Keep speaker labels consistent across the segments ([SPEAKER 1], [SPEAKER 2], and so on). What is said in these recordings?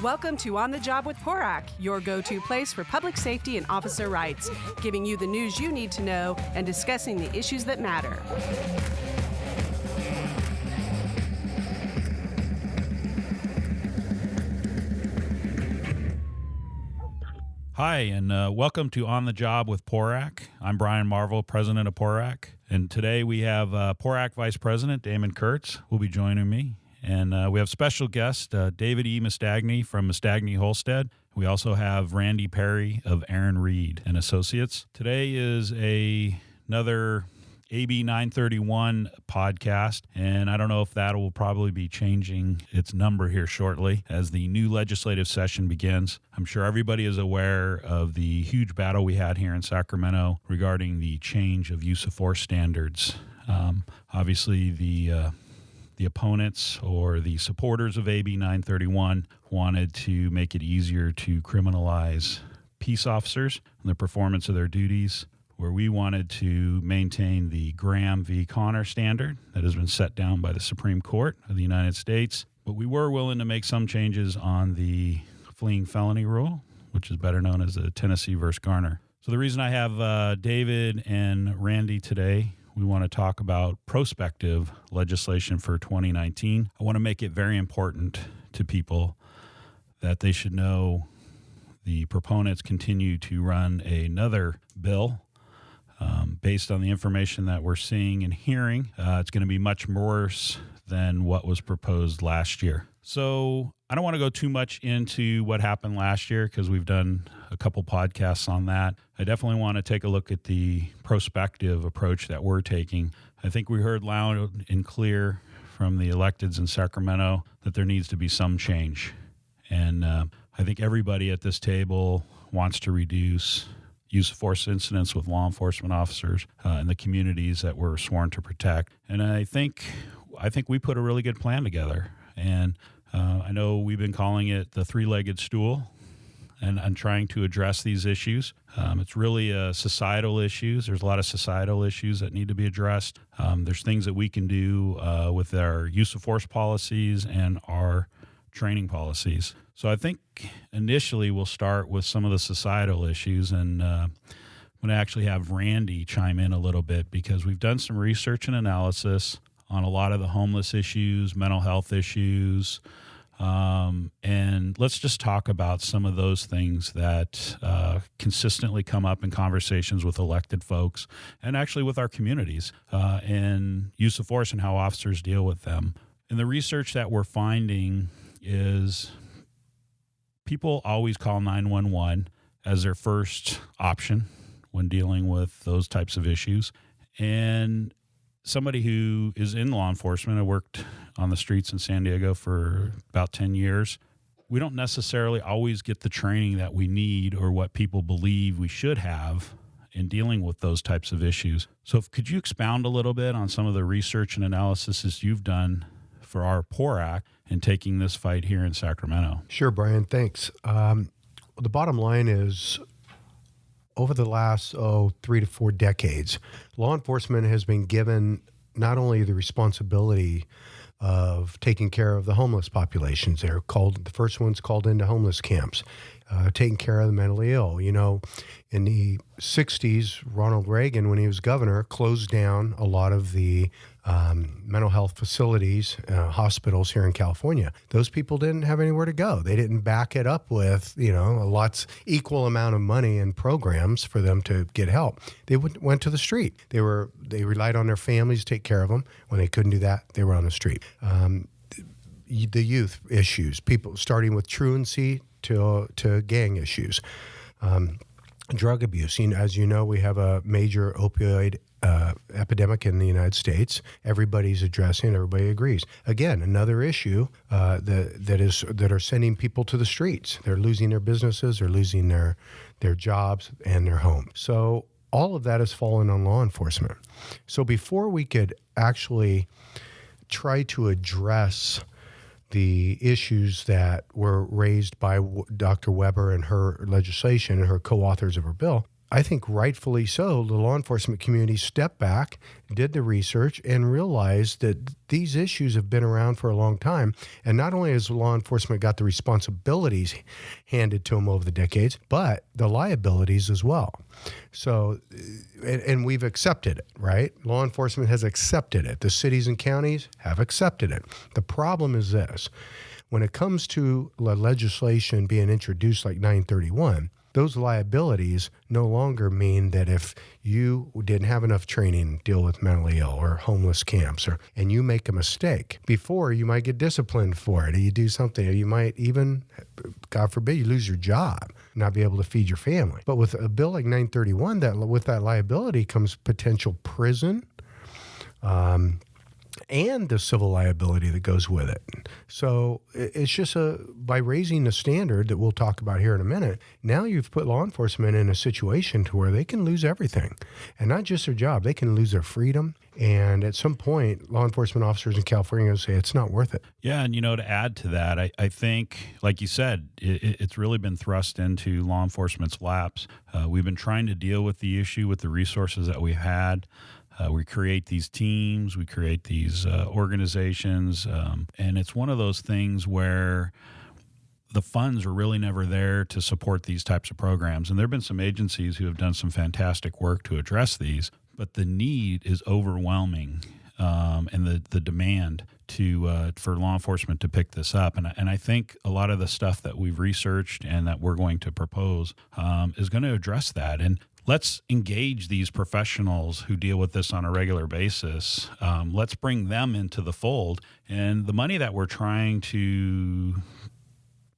[SPEAKER 1] Welcome to On the Job with PORAC, your go-to place for public safety and officer rights, giving you the news you need to know and discussing the issues that matter.
[SPEAKER 2] Hi, and welcome to On the Job with PORAC. I'm Brian Marvel, president of PORAC, and today we have PORAC Vice President Damon Kurtz will be joining me. And we have special guest David E. Mastagni from Mastagni Holstedt. We also have Randy Perry of Aaron Reed and Associates. Today is another AB 931 podcast, and I don't know if that will probably be changing its number here shortly as the new legislative session begins. I'm sure everybody is aware of the huge battle we had here in Sacramento regarding the change of use of force standards. Obviously, the opponents or the supporters of AB 931 wanted to make it easier to criminalize peace officers and the performance of their duties, where we wanted to maintain the Graham v. Connor standard that has been set down by the Supreme Court of the United States. But we were willing to make some changes on the fleeing felony rule, which is better known as the Tennessee v. Garner. So the reason I have David and Randy today, we want to talk about prospective legislation for 2019. I want to make it very important to people that they should know the proponents continue to run another bill. Based on the information that we're seeing and hearing, it's going to be much worse than what was proposed last year. So I don't want to go too much into what happened last year because we've done a couple podcasts on that. I definitely want to take a look at the prospective approach that we're taking. I think we heard loud and clear from the electeds in Sacramento that there needs to be some change. And I think everybody at this table wants to reduce use of force incidents with law enforcement officers in the communities that we're sworn to protect. And I think we put a really good plan together. And I know we've been calling it the three-legged stool and trying to address these issues. It's really societal issues. There's a lot of societal issues that need to be addressed. There's things that we can do with our use of force policies and our training policies. So I think initially we'll start with some of the societal issues, and I'm going to actually have Randy chime in a little bit because we've done some research and analysis on a lot of the homeless issues, mental health issues, and let's just talk about some of those things that consistently come up in conversations with elected folks and actually with our communities and use of force and how officers deal with them. And the research that we're finding is people always call 911 as their first option when dealing with those types of issues. And somebody who is in law enforcement, I worked on the streets in San Diego for about 10 years. We don't necessarily always get the training that we need or what people believe we should have in dealing with those types of issues. So could you expound a little bit on some of the research and analysis you've done for our PORAC in taking this fight here in Sacramento?
[SPEAKER 3] Sure, Brian, thanks. The bottom line is, over the last 3 to 4 decades, law enforcement has been given not only the responsibility of taking care of the homeless populations. The first one's called into homeless camps, taking care of the mentally ill. You know, in the 60s, Ronald Reagan, when he was governor, closed down a lot of the mental health facilities, hospitals here in California. Those people didn't have anywhere to go. They didn't back it up with, equal amount of money and programs for them to get help. They went to the street. They relied on their families to take care of them. When they couldn't do that, they were on the street. The youth issues, people starting with truancy to gang issues, drug abuse. As you know, we have a major opioid epidemic in the United States. Everybody's addressing. Everybody agrees. Again, another issue that are sending people to the streets. They're losing their businesses. They're losing their jobs and their homes. So all of that has fallen on law enforcement. So before we could actually try to address the issues that were raised by Dr. Weber and her legislation and her co-authors of her bill, I think rightfully so, the law enforcement community stepped back, did the research, and realized that these issues have been around for a long time. And not only has law enforcement got the responsibilities handed to them over the decades, but the liabilities as well. So, and we've accepted it, right? Law enforcement has accepted it. The cities and counties have accepted it. The problem is this. When it comes to legislation being introduced like 931, those liabilities no longer mean that if you didn't have enough training to deal with mentally ill or homeless camps, and you make a mistake, before you might get disciplined for it, or you do something, or you might even, God forbid, you lose your job, not be able to feed your family. But with a bill like 931, with that liability comes potential prison, and the civil liability that goes with it. So it's just by raising the standard that we'll talk about here in a minute, now you've put law enforcement in a situation to where they can lose everything. And not just their job, they can lose their freedom. And at some point, law enforcement officers in California will say it's not worth it.
[SPEAKER 2] Yeah, and to add to that, I think, like you said, it's really been thrust into law enforcement's laps. We've been trying to deal with the issue with the resources that we've had. We create these teams, we create these organizations, and it's one of those things where the funds are really never there to support these types of programs. And there have been some agencies who have done some fantastic work to address these, but the need is overwhelming, and the demand for law enforcement to pick this up. And I think a lot of the stuff that we've researched and that we're going to propose is going to address that. And let's engage these professionals who deal with this on a regular basis. Let's bring them into the fold. And the money that we're trying to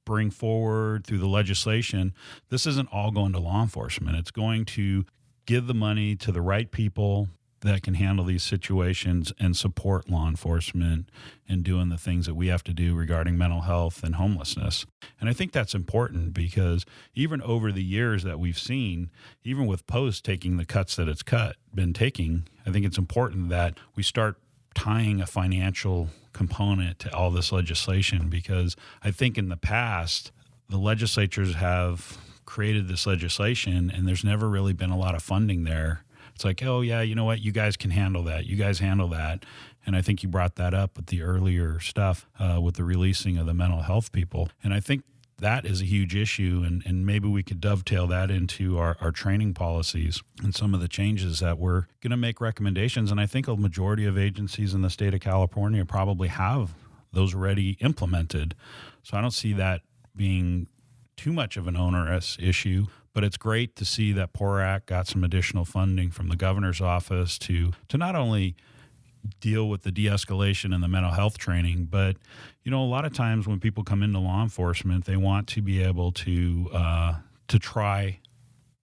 [SPEAKER 2] bring forward through the legislation, this isn't all going to law enforcement. It's going to give the money to the right people that can handle these situations and support law enforcement in doing the things that we have to do regarding mental health and homelessness. And I think that's important because even over the years that we've seen, even with Post taking the cuts that it's been taking, I think it's important that we start tying a financial component to all this legislation, because I think in the past, the legislatures have created this legislation and there's never really been a lot of funding there. It's like, oh, yeah, you know what? You guys can handle that. You guys handle that. And I think you brought that up with the earlier stuff with the releasing of the mental health people. And I think that is a huge issue. And maybe we could dovetail that into our training policies and some of the changes that we're going to make recommendations. And I think a majority of agencies in the state of California probably have those already implemented. So I don't see that being too much of an onerous issue. But it's great to see that PORAC got some additional funding from the governor's office to not only deal with the de-escalation and the mental health training, but, a lot of times when people come into law enforcement, they want to be able to try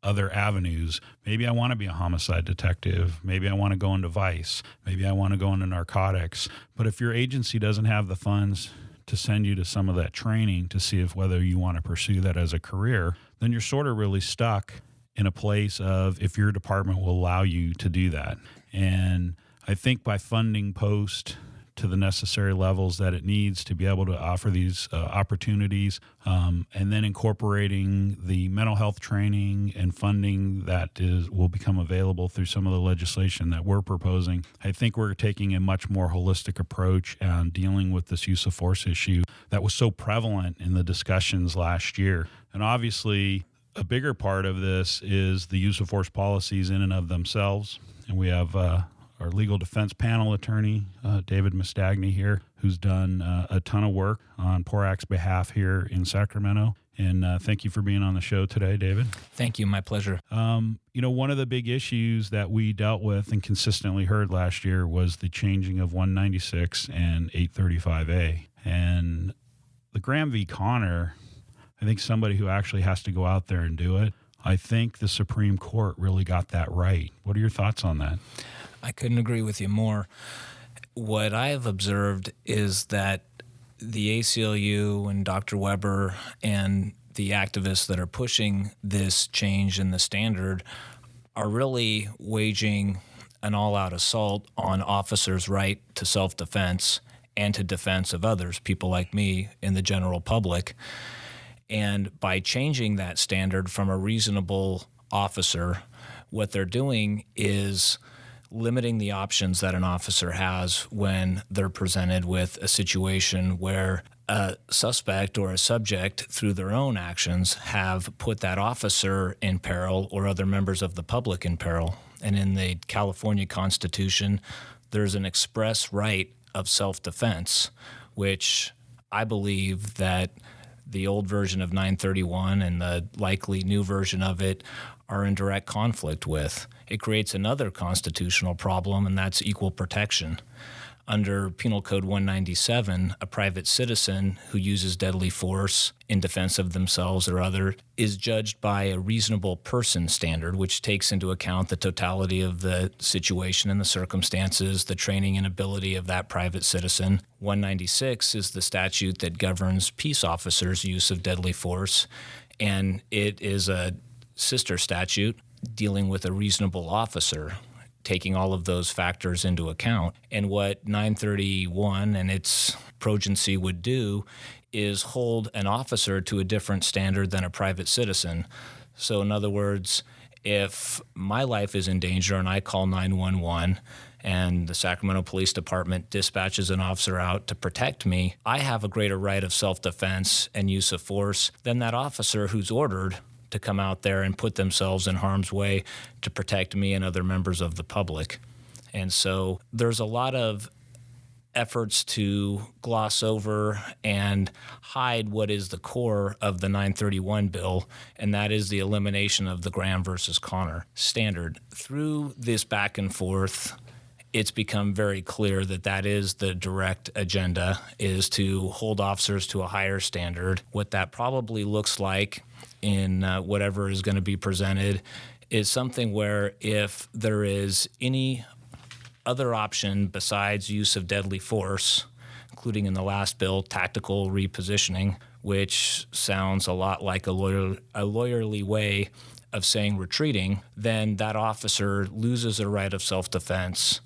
[SPEAKER 2] other avenues. Maybe I want to be a homicide detective. Maybe I want to go into vice. Maybe I want to go into narcotics. But if your agency doesn't have the funds to send you to some of that training to see whether you want to pursue that as a career, then you're sort of really stuck in a place of if your department will allow you to do that. And I think by funding Post to the necessary levels that it needs to be able to offer these opportunities, and then incorporating the mental health training and funding that will become available through some of the legislation that we're proposing, I think we're taking a much more holistic approach on dealing with this use of force issue that was so prevalent in the discussions last year. And obviously, a bigger part of this is the use of force policies in and of themselves. And we have our legal defense panel attorney, David Mastagni here, who's done a ton of work on PORAC's behalf here in Sacramento. And thank you for being on the show today, David.
[SPEAKER 4] Thank you. My pleasure.
[SPEAKER 2] One of the big issues that we dealt with and consistently heard last year was the changing of 196 and 835A. And the Graham v. Connor, I think somebody who actually has to go out there and do it, I think the Supreme Court really got that right. What are your thoughts on that?
[SPEAKER 4] I couldn't agree with you more. What I have observed is that the ACLU and Dr. Weber and the activists that are pushing this change in the standard are really waging an all-out assault on officers' right to self-defense and to defense of others, people like me in the general public. And by changing that standard from a reasonable officer what they're doing is limiting the options that an officer has when they're presented with a situation where a suspect or a subject, through their own actions, have put that officer in peril or other members of the public in peril. And in the California Constitution, there's an express right of self-defense, which I believe that the old version of 931 and the likely new version of it are in direct conflict with. It creates another constitutional problem, and that's equal protection. Under Penal Code 197, a private citizen who uses deadly force in defense of themselves or other is judged by a reasonable person standard, which takes into account the totality of the situation and the circumstances, the training and ability of that private citizen. 196 is the statute that governs peace officers' use of deadly force, and it is a sister statute dealing with a reasonable officer, taking all of those factors into account. And what 931 and its progency would do is hold an officer to a different standard than a private citizen. So in other words, if my life is in danger and I call 911 and the Sacramento Police Department dispatches an officer out to protect me, I have a greater right of self-defense and use of force than that officer who's ordered to come out there and put themselves in harm's way to protect me and other members of the public. And so there's a lot of efforts to gloss over and hide what is the core of the 931 bill, and that is the elimination of the Graham versus Connor standard. Through this back and forth, it's become very clear that that is the direct agenda, is to hold officers to a higher standard. What that probably looks like in whatever is going to be presented is something where if there is any other option besides use of deadly force, including in the last bill, tactical repositioning, which sounds a lot like a lawyerly way of saying retreating, then that officer loses a right of self-defense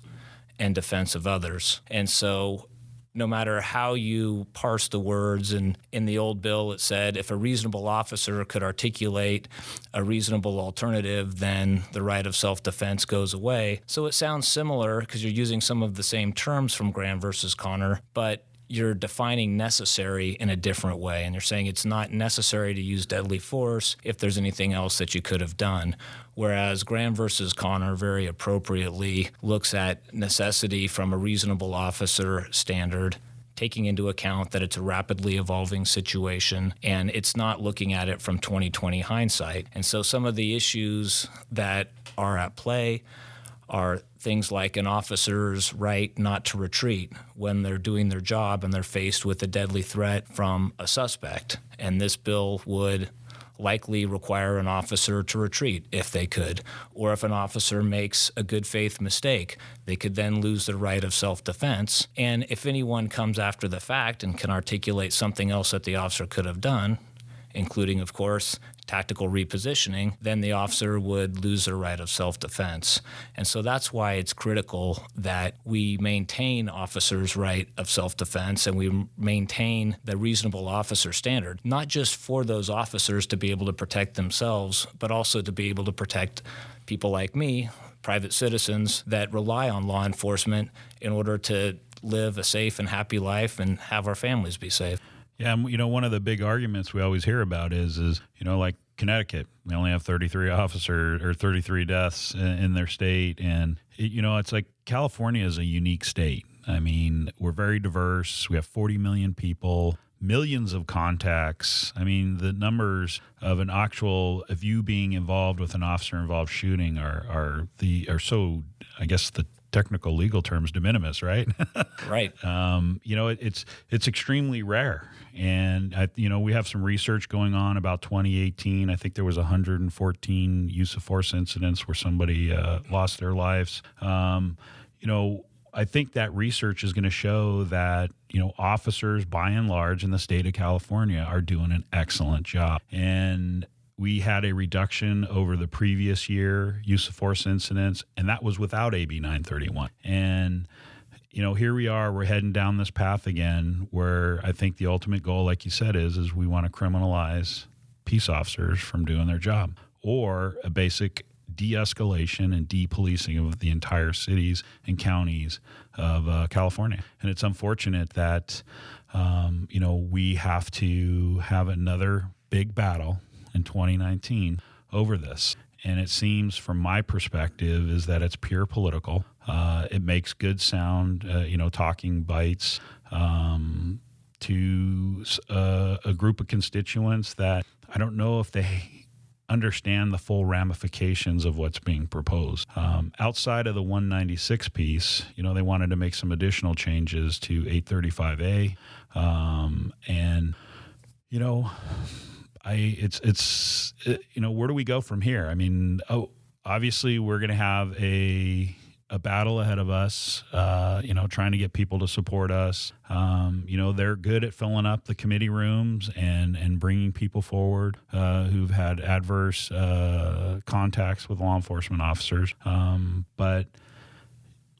[SPEAKER 4] and defense of others. And so no matter how you parse the words, and in the old bill it said if a reasonable officer could articulate a reasonable alternative, then the right of self-defense goes away. So it sounds similar because you're using some of the same terms from Graham versus Connor, but you're defining necessary in a different way. And you're saying it's not necessary to use deadly force if there's anything else that you could have done. Whereas Graham versus Connor very appropriately looks at necessity from a reasonable officer standard, taking into account that it's a rapidly evolving situation, and it's not looking at it from 20/20 hindsight. And so some of the issues that are at play are things like an officer's right not to retreat when they're doing their job and they're faced with a deadly threat from a suspect. And this bill would likely require an officer to retreat if they could. Or if an officer makes a good faith mistake, they could then lose the right of self-defense. And if anyone comes after the fact and can articulate something else that the officer could have done, including, of course, tactical repositioning, then the officer would lose their right of self-defense. And so that's why it's critical that we maintain officers' right of self-defense and we maintain the reasonable officer standard, not just for those officers to be able to protect themselves, but also to be able to protect people like me, private citizens that rely on law enforcement in order to live a safe and happy life and have our families be safe.
[SPEAKER 2] Yeah, one of the big arguments we always hear about is like Connecticut, they only have 33 officers or 33 deaths in their state. And, it's like California is a unique state. I mean, we're very diverse. We have 40 million people, millions of contacts. I mean, the numbers of you being involved with an officer-involved shooting are so, I guess, the technical legal terms, de minimis, right?
[SPEAKER 4] Right.
[SPEAKER 2] It's extremely rare. And, we have some research going on about 2018. I think there was 114 use of force incidents where somebody lost their lives. I think that research is going to show that, officers by and large in the state of California are doing an excellent job. And we had a reduction over the previous year, use of force incidents, and that was without AB 931. And, here we are, we're heading down this path again where I think the ultimate goal, like you said, is we want to criminalize peace officers from doing their job, or a basic de-escalation and de-policing of the entire cities and counties of California. And it's unfortunate that, we have to have another big battle in 2019 over this. And it seems, from my perspective, is that it's pure political. It makes good sound, talking bites to a group of constituents that I don't know if they understand the full ramifications of what's being proposed. Outside of the 196 piece, they wanted to make some additional changes to 835A, where do we go from here? I mean, obviously we're going to have a battle ahead of us, trying to get people to support us. They're good at filling up the committee rooms and bringing people forward who've had adverse contacts with law enforcement officers. But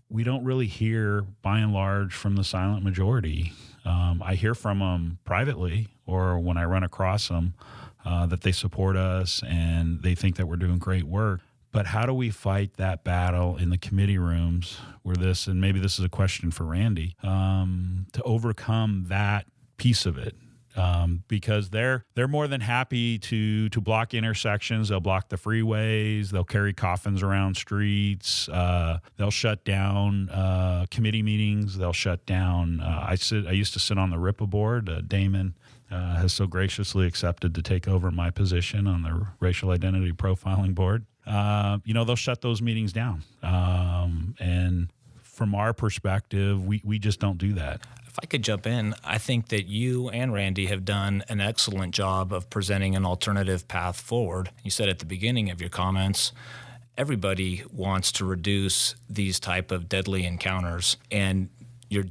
[SPEAKER 2] we don't really hear, by and large, from the silent majority. I hear from them privately or when I run across them that they support us and they think that we're doing great work. But how do we fight that battle in the committee rooms where this, and maybe this is a question for Randy, to overcome that piece of it? Because they're more than happy to block intersections. They'll block the freeways. They'll carry coffins around streets. They'll shut down committee meetings. They'll shut down. I used to sit on the RIPA board. Damon has so graciously accepted to take over my position on the Racial Identity Profiling Board. They'll shut those meetings down. And from our perspective, we just don't do that.
[SPEAKER 4] If I could jump in, I think that you and Randy have done an excellent job of presenting an alternative path forward. You said at the beginning of your comments, everybody wants to reduce these type of deadly encounters, and your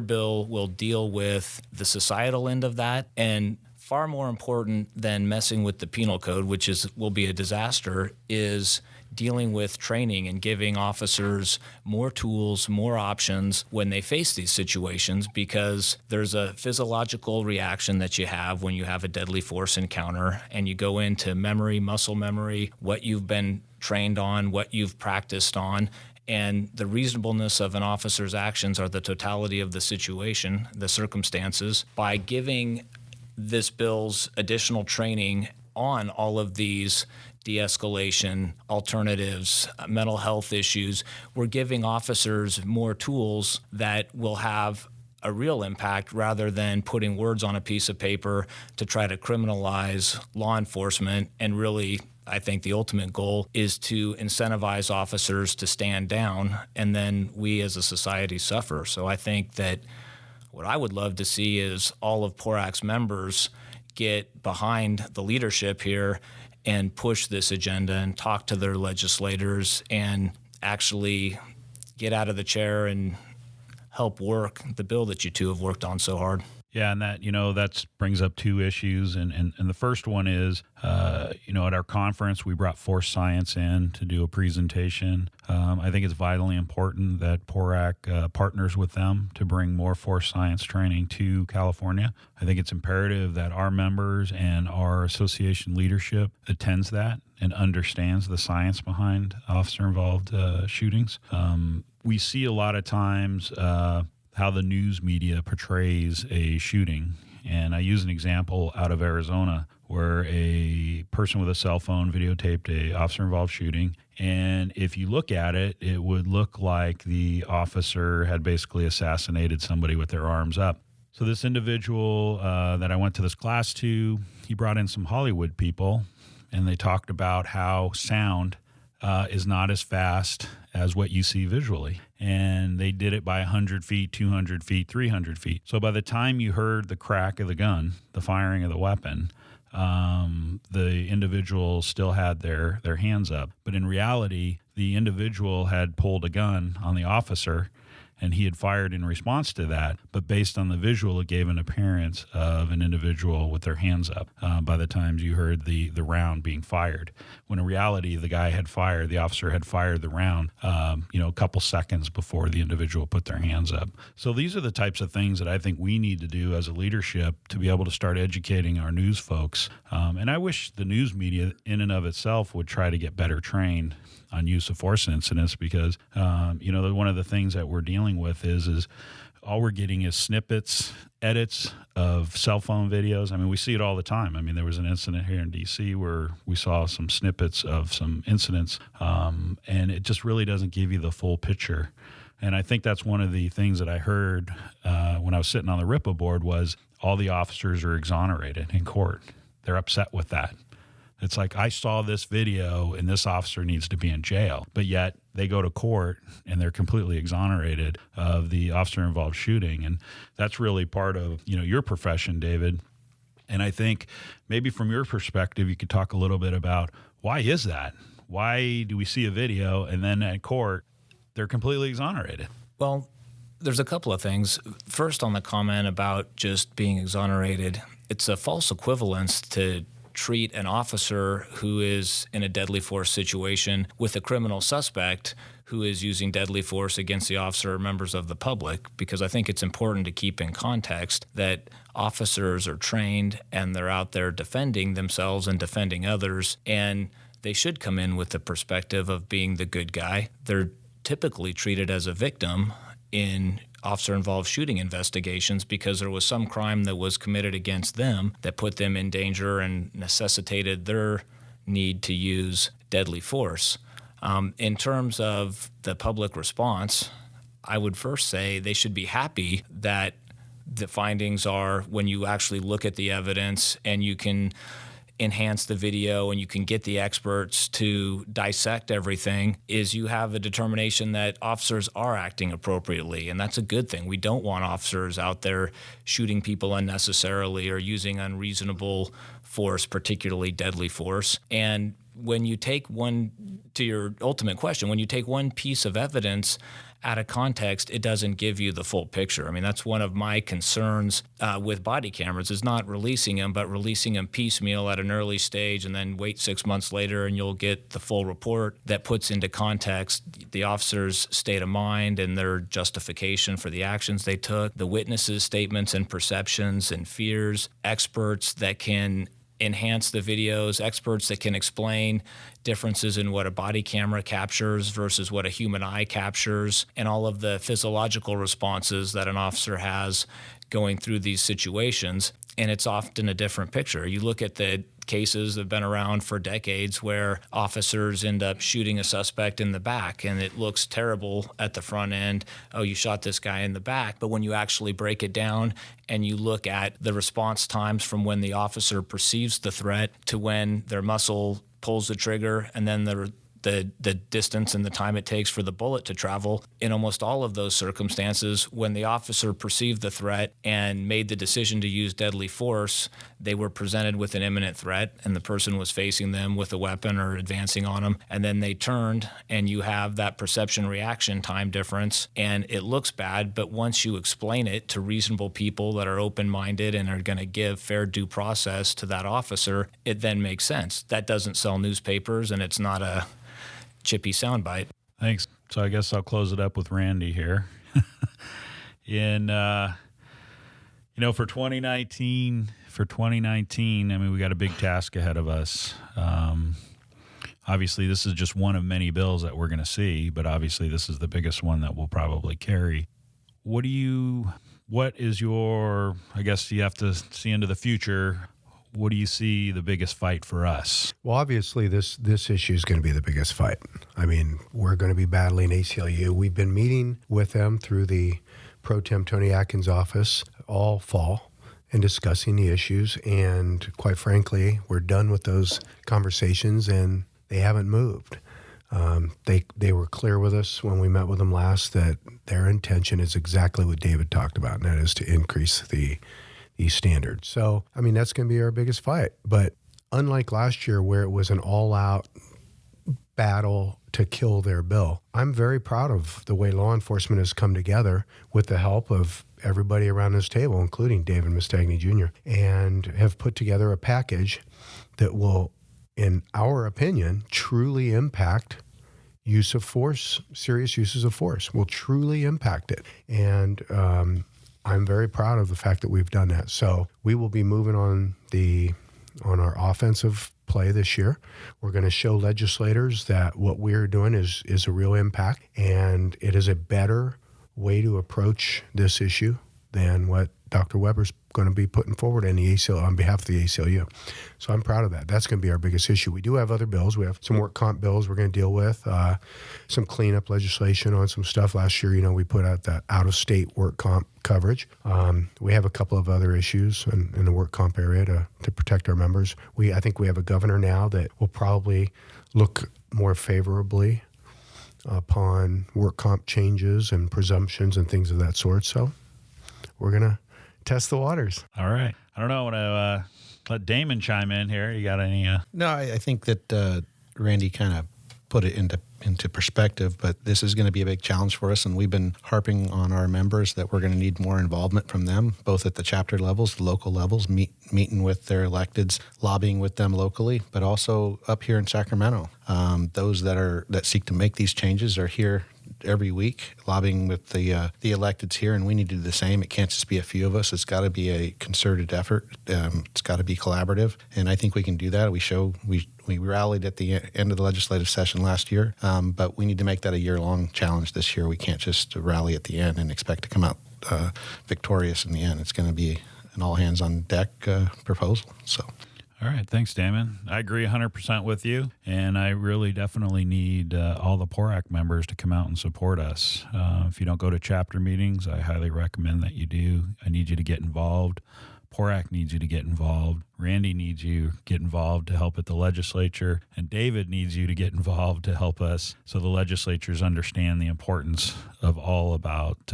[SPEAKER 4] bill will deal with the societal end of that, and far more important than messing with the penal code, which will be a disaster, is dealing with training and giving officers more tools, more options when they face these situations, because there's a physiological reaction that you have when you have a deadly force encounter, and you go into memory, muscle memory, what you've been trained on, what you've practiced on, and the reasonableness of an officer's actions are the totality of the situation, the circumstances. By giving this bill's additional training on all of these de-escalation alternatives, mental health issues, we're giving officers more tools that will have a real impact rather than putting words on a piece of paper to try to criminalize law enforcement. And really, I think the ultimate goal is to incentivize officers to stand down, and then we as a society suffer. So I think that what I would love to see is all of PORAC's members get behind the leadership here and push this agenda and talk to their legislators and actually get out of the chair and help work the bill that you two have worked on so hard.
[SPEAKER 2] Yeah, and that brings up two issues, and the first one is, at our conference we brought Force Science in to do a presentation. I think it's vitally important that PORAC partners with them to bring more Force Science training to California. I think it's imperative that our members and our association leadership attends that and understands the science behind officer-involved shootings. We see a lot of times how the news media portrays a shooting. And I use an example out of Arizona where a person with a cell phone videotaped a officer-involved shooting. And if you look at it, it would look like the officer had basically assassinated somebody with their arms up. So this individual that I went to this class to, he brought in some Hollywood people, and they talked about how sound is not as fast as what you see visually. And they did it by 100 feet, 200 feet, 300 feet. So by the time you heard the crack of the gun, the firing of the weapon, the individual still had their hands up. But in reality, the individual had pulled a gun on the officer and he had fired in response to that. But based on the visual, it gave an appearance of an individual with their hands up by the time you heard the round being fired. When in reality, the officer had fired the round, a couple seconds before the individual put their hands up. So these are the types of things that I think we need to do as a leadership to be able to start educating our news folks. And I wish the news media in and of itself would try to get better trained on use of force incidents, because, one of the things that we're dealing with is all we're getting is snippets, edits of cell phone videos. I mean, we see it all the time. I mean, there was an incident here in D.C. where we saw some snippets of some incidents, and it just really doesn't give you the full picture. And I think that's one of the things that I heard when I was sitting on the RIPA board was all the officers are exonerated in court. They're upset with that. It's like, I saw this video and this officer needs to be in jail, but yet they go to court and they're completely exonerated of the officer-involved shooting. And that's really part of, your profession, David. And I think maybe from your perspective, you could talk a little bit about why is that? Why do we see a video and then at court, they're completely exonerated?
[SPEAKER 4] Well, there's a couple of things. First, on the comment about just being exonerated, it's a false equivalence to treat an officer who is in a deadly force situation with a criminal suspect who is using deadly force against the officer or members of the public, because I think it's important to keep in context that officers are trained and they're out there defending themselves and defending others, and they should come in with the perspective of being the good guy. They're typically treated as a victim in officer-involved shooting investigations because there was some crime that was committed against them that put them in danger and necessitated their need to use deadly force. In terms of the public response, I would first say they should be happy that the findings are, when you actually look at the evidence and you can enhance the video and you can get the experts to dissect everything, is you have a determination that officers are acting appropriately. And that's a good thing. We don't want officers out there shooting people unnecessarily or using unreasonable force, particularly deadly force. And when you take to your ultimate question, when you take one piece of evidence out of context, it doesn't give you the full picture. I mean, that's one of my concerns with body cameras, is not releasing them, but releasing them piecemeal at an early stage and then wait 6 months later and you'll get the full report that puts into context the officer's state of mind and their justification for the actions they took, the witnesses' statements and perceptions and fears, experts that can enhance the videos, experts that can explain differences in what a body camera captures versus what a human eye captures, and all of the physiological responses that an officer has going through these situations. And it's often a different picture. You look at the cases that have been around for decades where officers end up shooting a suspect in the back and it looks terrible at the front end. Oh, you shot this guy in the back. But when you actually break it down and you look at the response times from when the officer perceives the threat to when their muscle pulls the trigger and then the distance and the time it takes for the bullet to travel, in almost all of those circumstances, when the officer perceived the threat and made the decision to use deadly force, they were presented with an imminent threat and the person was facing them with a weapon or advancing on them, and then they turned, and you have that perception reaction time difference, and it looks bad, but once you explain it to reasonable people that are open-minded and are going to give fair due process to that officer, it then makes sense. That doesn't sell newspapers, and it's not a chippy soundbite.
[SPEAKER 2] Thanks. So I guess I'll close it up with Randy here. For 2019, I mean, we got a big task ahead of us. Obviously, this is just one of many bills that we're going to see, but obviously this is the biggest one that we'll probably carry. What is your, I guess you have to see into the future, what do you see the biggest fight for us?
[SPEAKER 3] Well, obviously, this issue is going to be the biggest fight. I mean, we're going to be battling ACLU. We've been meeting with them through the Pro Tem Tony Atkins office all fall and discussing the issues. And quite frankly, we're done with those conversations and they haven't moved. They were clear with us when we met with them last that their intention is exactly what David talked about, and that is to increase these standards. So, I mean, that's going to be our biggest fight. But unlike last year where it was an all-out battle to kill their bill. I'm very proud of the way law enforcement has come together with the help of everybody around this table, including David Mastagni Jr., and have put together a package that will, in our opinion, truly impact use of force, serious uses of force, will truly impact it. And I'm very proud of the fact that we've done that. So we will be moving on our offensive play this year. We're going to show legislators that what we're doing is a real impact, and it is a better way to approach this issue than what Dr. Weber's going to be putting forward in the ACLU on behalf of the ACLU. So I'm proud of that. That's going to be our biggest issue. We do have other bills. We have some work comp bills we're going to deal with, some cleanup legislation on some stuff. Last year, we put out the out-of-state work comp coverage. We have a couple of other issues in the work comp area to protect our members. I think we have a governor now that will probably look more favorably upon work comp changes and presumptions and things of that sort. So we're going to test the waters.
[SPEAKER 2] All right. I don't know. I want to let Damon chime in here. You got any?
[SPEAKER 5] No, I think that Randy kind of put it into perspective, but this is going to be a big challenge for us, and we've been harping on our members that we're going to need more involvement from them, both at the chapter levels, the local levels, meeting with their electeds, lobbying with them locally, but also up here in Sacramento. Those that seek to make these changes are here every week lobbying with the electeds here, and we need to do the same. It can't just be a few of us. It's got to be a concerted effort. It's got to be collaborative, and I think we can do that. We rallied at the end of the legislative session last year, but we need to make that a year-long challenge this year. We can't just rally at the end and expect to come out victorious in the end. It's going to be an all-hands-on-deck proposal. So.
[SPEAKER 2] All right. Thanks, Damon. I agree 100% with you, and I really definitely need all the PORAC members to come out and support us. If you don't go to chapter meetings, I highly recommend that you do. I need you to get involved. PORAC needs you to get involved. Randy needs you to get involved to help at the legislature, and David needs you to get involved to help us so the legislatures understand the importance of all about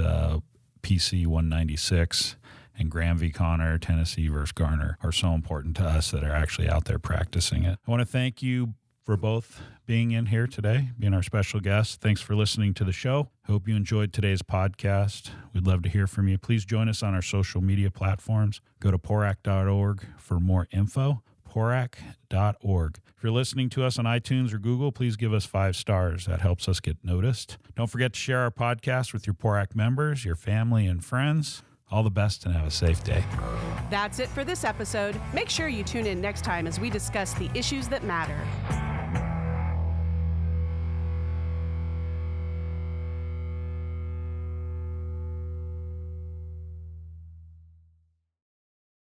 [SPEAKER 2] PC 196 and Graham v. Connor, Tennessee versus Garner are so important to us that are actually out there practicing it. I want to thank you for both being in here today, being our special guest. Thanks for listening to the show. Hope you enjoyed today's podcast. We'd love to hear from you. Please join us on our social media platforms. Go to PORAC.org for more info. PORAC.org. If you're listening to us on iTunes or Google, please give us 5 stars. That helps us get noticed. Don't forget to share our podcast with your PORAC members, your family, and friends. All the best and have a safe day.
[SPEAKER 1] That's it for this episode. Make sure you tune in next time as we discuss the issues that matter.